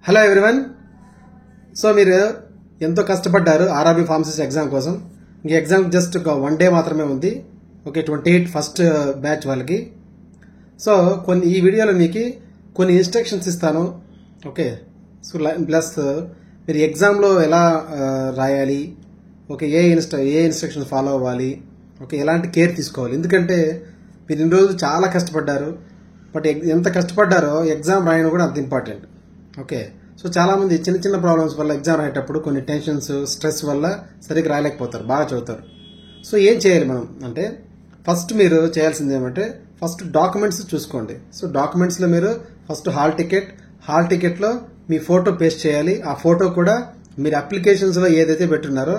Hello everyone. So మీరు ఎంతో కష్టపడ్డారు ఆర్ఆర్బీ ఫార్మసిస్ట్ ఎగ్జామ్ కోసం. ఈ ఎగ్జామ్ జస్ట్ ఒక 1 డే మాత్రమే ఉంది. ఓకే, 28 ఫస్ట్ బ్యాచ్ వాళ్ళకి. సో ఈ వీడియోలో మీకు కొన్ని ఇన్స్ట్రక్షన్స్ ఇస్తాను. ఓకే, సో ప్లస్ మీరు ఎగ్జామ్లో ఎలా రాయాలి, ఓకే, ఏ ఇన్స్ట్రక్షన్స్ ఫాలో అవ్వాలి, ఓకే, ఎలాంటి కేర్ తీసుకోవాలి. ఎందుకంటే మీరు ఇన్ని రోజులు చాలా కష్టపడ్డారు. బట్ ఎంత కష్టపడ్డారో ఎగ్జామ్ రాయడం కూడా అంత ఇంపార్టెంట్. ఓకే, సో చాలామంది చిన్న చిన్న ప్రాబ్లమ్స్ వల్ల ఎగ్జామ్ రాయేటప్పుడు కొన్ని టెన్షన్స్, స్ట్రెస్ వల్ల సరిగ్గా రాయలేకపోతారు, బాగా చదువుతారు. సో ఏం చేయాలి మనం అంటే, ఫస్ట్ మీరు చేయాల్సింది ఏమంటే ఫస్ట్ డాక్యుమెంట్స్ చూసుకోండి. సో డాక్యుమెంట్స్లో మీరు ఫస్ట్ హాల్ టికెట్లో మీ ఫోటో పేస్ట్ చేయాలి. ఆ ఫోటో కూడా మీరు అప్లికేషన్స్లో ఏదైతే పెట్టున్నారో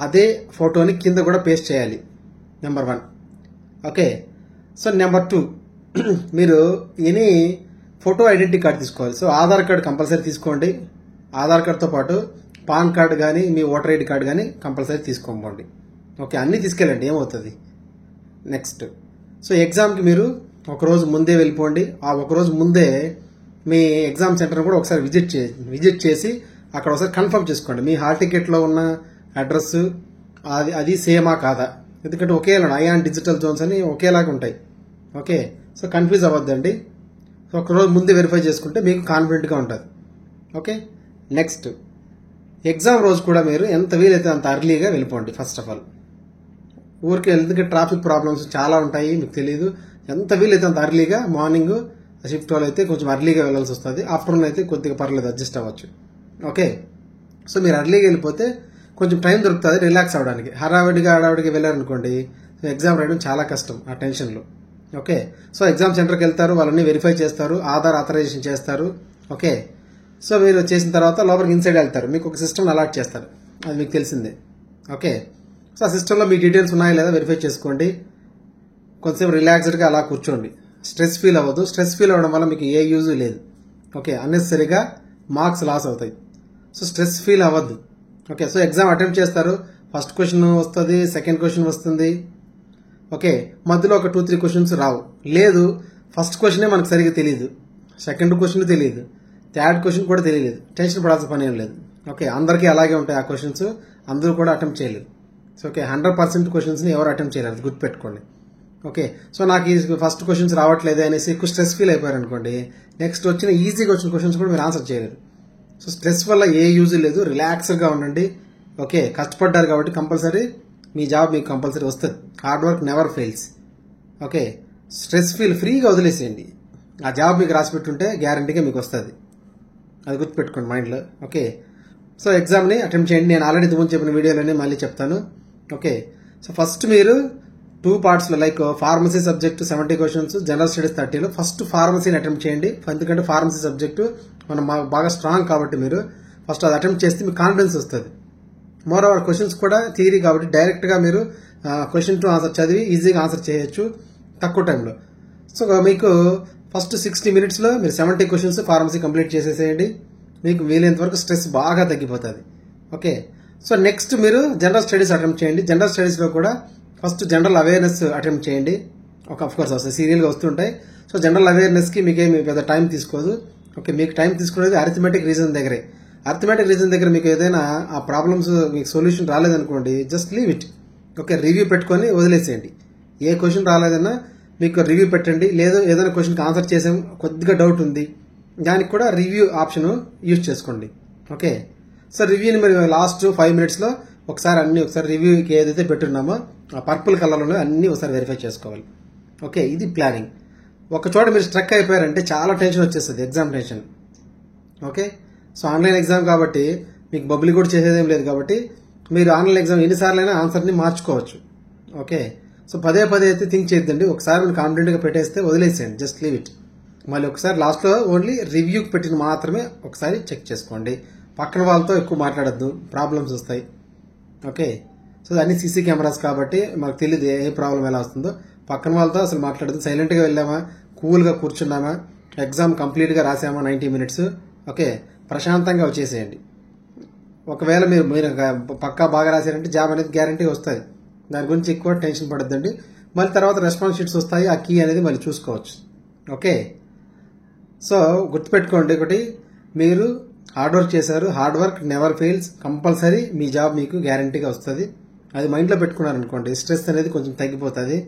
అదే ఫోటోని కింద కూడా పేస్ట్ చేయాలి. నెంబర్ 1. ఓకే, సో నెంబర్ 2, మీరు ఎనీ ఫోటో ఐడెంటిటీ కార్డు తీసుకోవాలి. సో ఆధార్ కార్డు కంపల్సరీ తీసుకోండి. ఆధార్ కార్డుతో పాటు పాన్ కార్డు కానీ మీ ఓటర్ ఐడి కార్డు కానీ కంపల్సరీ తీసుకోండి. ఓకే, అన్నీ తీసుకెళ్ళండి, ఏమవుతుంది. నెక్స్ట్, సో ఎగ్జామ్కి మీరు ఒకరోజు ముందే వెళ్ళిపోండి. ఆ ఒకరోజు ముందే మీ ఎగ్జామ్ సెంటర్ కూడా ఒకసారి విజిట్ చేసి అక్కడ ఒకసారి కన్ఫర్మ్ చేసుకోండి మీ హాల్ టికెట్లో ఉన్న అడ్రస్ అది సేమా కాదా. ఎందుకంటే ఒకేలా అయాన్ డిజిటల్ జోన్స్ అని ఒకేలాగా ఉంటాయి. ఓకే, సో కన్ఫ్యూజ్ అవ్వద్దండి. సో ఒకరోజు ముందే వెరిఫై చేసుకుంటే మీకు కాన్ఫిడెంట్గా ఉంటుంది. ఓకే, నెక్స్ట్, ఎగ్జామ్ రోజు కూడా మీరు ఎంత వీలైతే అంత అర్లీగా వెళ్ళిపోండి. ఫస్ట్ ఆఫ్ ఆల్ ఊరికి ఎందుకంటే ట్రాఫిక్ ప్రాబ్లమ్స్ చాలా ఉంటాయి, మీకు తెలియదు. ఎంత వీలైతే అంత అర్లీగా, మార్నింగ్ షిఫ్ట్ వాళ్ళు అయితే కొంచెం అర్లీగా వెళ్ళాల్సి వస్తుంది. ఆఫ్టర్నూన్ అయితే కొద్దిగా పర్లేదు, అడ్జస్ట్ అవ్వచ్చు. ఓకే, సో మీరు అర్లీగా వెళ్ళిపోతే కొంచెం టైం దొరుకుతుంది రిలాక్స్ అవ్వడానికి. హడావిడిగా వెళ్ళారనుకోండి, సో ఎగ్జామ్ రాయడం చాలా కష్టం ఆ టెన్షన్లో. ఓకే, సో ఎగ్జామ్ సెంటర్కి వెళ్తారు, వాళ్ళని వెరిఫై చేస్తారు, ఆధార్ ఆథరైజేషన్ చేస్తారు. ఓకే, సో మీరు చేసిన తర్వాత లోపలికి ఇన్సైడ్ వెళ్తారు, మీకు ఒక సిస్టమ్ అలాట్ చేస్తారు, అది మీకు తెలిసిందే. ఓకే, సో ఆ సిస్టంలో మీ డీటెయిల్స్ ఉన్నాయా లేదా వెరిఫై చేసుకోండి. కొంచెంసేపు రిలాక్స్డ్గా అలా కూర్చోండి. స్ట్రెస్ ఫీల్ అవ్వదు. స్ట్రెస్ ఫీల్ అవ్వడం వల్ల మీకు ఏ యూజ్ లేదు. ఓకే, అన్నెసరీగా మార్క్స్ లాస్ అవుతాయి. సో స్ట్రెస్ ఫీల్ అవ్వద్దు. ఓకే, సో ఎగ్జామ్ అటెంప్ట్ చేస్తారు. ఫస్ట్ క్వశ్చన్ వస్తుంది, సెకండ్ క్వశ్చన్ వస్తుంది. ఓకే, మధ్యలో ఒక 2-3 క్వశ్చన్స్ రావు. లేదు, ఫస్ట్ క్వశ్చనే మనకు సరిగ్గా తెలియదు, సెకండ్ క్వశ్చన్ తెలియదు, థర్డ్ క్వశ్చన్ కూడా తెలియలేదు. టెన్షన్ పడాల్సిన పని ఏం లేదు. ఓకే, అందరికీ అలాగే ఉంటాయి ఆ క్వశ్చన్స్, అందరూ కూడా అటెంప్ట్ చేయలేరు. సో ఓకే, 100% క్వశ్చన్స్ని ఎవరు అటెంప్ట్ చేయలేరు, అది గుర్తుపెట్టుకోండి. ఓకే, సో నాకు ఈ ఫస్ట్ క్వశ్చన్స్ రావట్లేదు అనేసి ఎక్కువ స్ట్రెస్ ఫీల్ అయిపోయారు అనుకోండి, నెక్స్ట్ వచ్చిన ఈజీగా వచ్చిన క్వశ్చన్స్ కూడా మీరు ఆన్సర్ చేయలేరు. సో స్ట్రెస్ వల్ల ఏ యూజ్ లేదు, రిలాక్స్గా ఉండండి. ఓకే, కష్టపడ్డారు కాబట్టి కంపల్సరీ మీ జాబ్ మీకు కంపల్సరీ వస్తుంది. Hard work never fails. Okay, stress feel ఫ్రీగా వదిలేసేయండి. ఆ జాబ్ మీకు రాసి పెట్టుంటే గ్యారంటీగా మీకు వస్తుంది, అది గుర్తుపెట్టుకోండి మైండ్లో. ఓకే, సో ఎగ్జామ్ని అటెంప్ట్ చేయండి. నేను ఆల్రెడీ ఇంతకుముందు చెప్పిన వీడియోలోనే మళ్ళీ చెప్తాను. ఓకే, సో ఫస్ట్ మీరు 2 పార్ట్స్లో like pharmacy subject 70 questions, general studies 30లో ఫస్ట్ ఫార్మసీని అటెంప్ట్ చేయండి. ఎందుకంటే ఫార్మసీ సబ్జెక్టు మనం బాగా స్ట్రాంగ్ కాబట్టి మీరు ఫస్ట్ అది అటెంప్ట్ చేస్తే మీకు కాన్ఫిడెన్స్ వస్తుంది. మోర్ ఓవర్ క్వశ్చన్స్ కూడా థియరీ కాబట్టి డైరెక్ట్గా మీరు క్వశ్చన్ టు ఆన్సర్ చదివి ఈజీగా ఆన్సర్ చేయొచ్చు తక్కువ టైంలో. సో మీకు ఫస్ట్ 60 మినిట్స్లో మీరు 70 క్వశ్చన్స్ ఫార్మసీ కంప్లీట్ చేసేసేయండి. మీకు వీలైనంత వరకు స్ట్రెస్ బాగా తగ్గిపోతుంది. ఓకే, సో నెక్స్ట్ మీరు జనరల్ స్టడీస్ అటెంప్ట్ చేయండి. జనరల్ స్టడీస్లో కూడా ఫస్ట్ జనరల్ అవేర్నెస్ అటెంప్ట్ చేయండి. ఒక అఫ్కోర్స్ వస్తాయి, సీరియల్గా వస్తుంటాయి. సో జనరల్ అవేర్నెస్కి మీకేమి పెద్ద టైం తీసుకోదు. ఓకే, మీకు టైం తీసుకునేది అరిథమెటిక్ రీజన్ దగ్గరే. అరిథమెటిక్ రీజన్ దగ్గర మీకు ఏదైనా ఆ ప్రాబ్లమ్స్ మీకు సొల్యూషన్ రాలేదనుకోండి, just leave it. Okay, review పెట్టుకొని వదిలేసేయండి. ఏ క్వశ్చన్ రాలేదన్నా మీకు రివ్యూ పెట్టండి. లేదు ఏదైనా క్వశ్చన్కి ఆన్సర్ చేసాం, కొద్దిగా డౌట్ ఉంది, దానికి కూడా రివ్యూ ఆప్షన్ యూజ్ చేసుకోండి. ఓకే, సో రివ్యూని మీరు లాస్ట్ 5 మినిట్స్లో ఒకసారి రివ్యూకి ఏదైతే పెట్టున్నామో ఆ పర్పుల్ కలర్లో అన్నీ ఒకసారి వెరిఫై చేసుకోవాలి. ఓకే, ఇది ప్లానింగ్. ఒక చోట మీరు స్ట్రక్ అయిపోయారంటే చాలా టెన్షన్ వచ్చేస్తుంది, exam tension. Okay, so online exam కాబట్టి మీకు బబ్లీ కూడా చేసేదేం లేదు కాబట్టి మీరు ఆన్లైన్ ఎగ్జామ్ ఎన్నిసార్లైనా ఆన్సర్ని మార్చుకోవచ్చు. ఓకే, సో పదే అయితే థింక్ చేయొద్దండి. ఒకసారి మీరు కాన్ఫిడెంట్గా పెట్టేస్తే వదిలేసేయండి, జస్ట్ లీవ్ ఇట్. మళ్ళీ ఒకసారి లాస్ట్లో ఓన్లీ రివ్యూకి పెట్టిన మాత్రమే ఒకసారి చెక్ చేసుకోండి. పక్కన వాళ్ళతో ఎక్కువ మాట్లాడద్దు, ప్రాబ్లమ్స్ వస్తాయి. ఓకే, సో అన్ని సీసీ కెమెరాస్ కాబట్టి మనకు తెలియదు ఏ ప్రాబ్లం ఎలా వస్తుందో. పక్కన వాళ్ళతో అసలు మాట్లాడద్దు, సైలెంట్గా వెళ్ళామా, కూల్గా కూర్చున్నామా, ఎగ్జామ్ కంప్లీట్గా రాసామా 90 మినిట్స్. ఓకే, ప్రశాంతంగా వచ్చేసేయండి. ఒకవేళ మీరు పక్కా బాగా రాశారంటే జాబ్ అనేది గ్యారంటీ వస్తుంది, దాని గురించి ఎక్కువ టెన్షన్ పడద్దండి. మళ్ళీ తర్వాత రెస్పాన్స్ షీట్స్ వస్తాయి, ఆ కీ అనేది మళ్ళీ చూసుకోవచ్చు. ఓకే, సో గుర్తుపెట్టుకోండి, ఒకటి మీరు హార్డ్ వర్క్ చేశారు. Hard work never fails. Compulsory మీ జాబ్ మీకు గ్యారంటీగా వస్తుంది. అది మైండ్లో పెట్టుకున్నారనుకోండి, స్ట్రెస్ అనేది కొంచెం తగ్గిపోతుంది.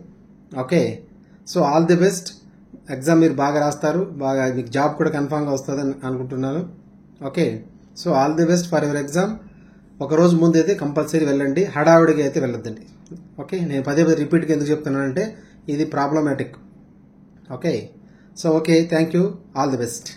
Okay, so all the best. Exam మీరు బాగా రాస్తారు, బాగా మీకు జాబ్ కూడా కన్ఫామ్గా వస్తుంది అని అనుకుంటున్నాను. Okay, so all the best for your exam. ఒక రోజు ముందు అయితే కంపల్సరీ వెళ్ళండి, హడావుడిగా అయితే వెళ్ళొద్దండి. ఓకే, నేను పదే రిపీట్గా ఎందుకు చెప్తున్నానంటే ఇది problematic. Okay, so okay, thank you, all the best.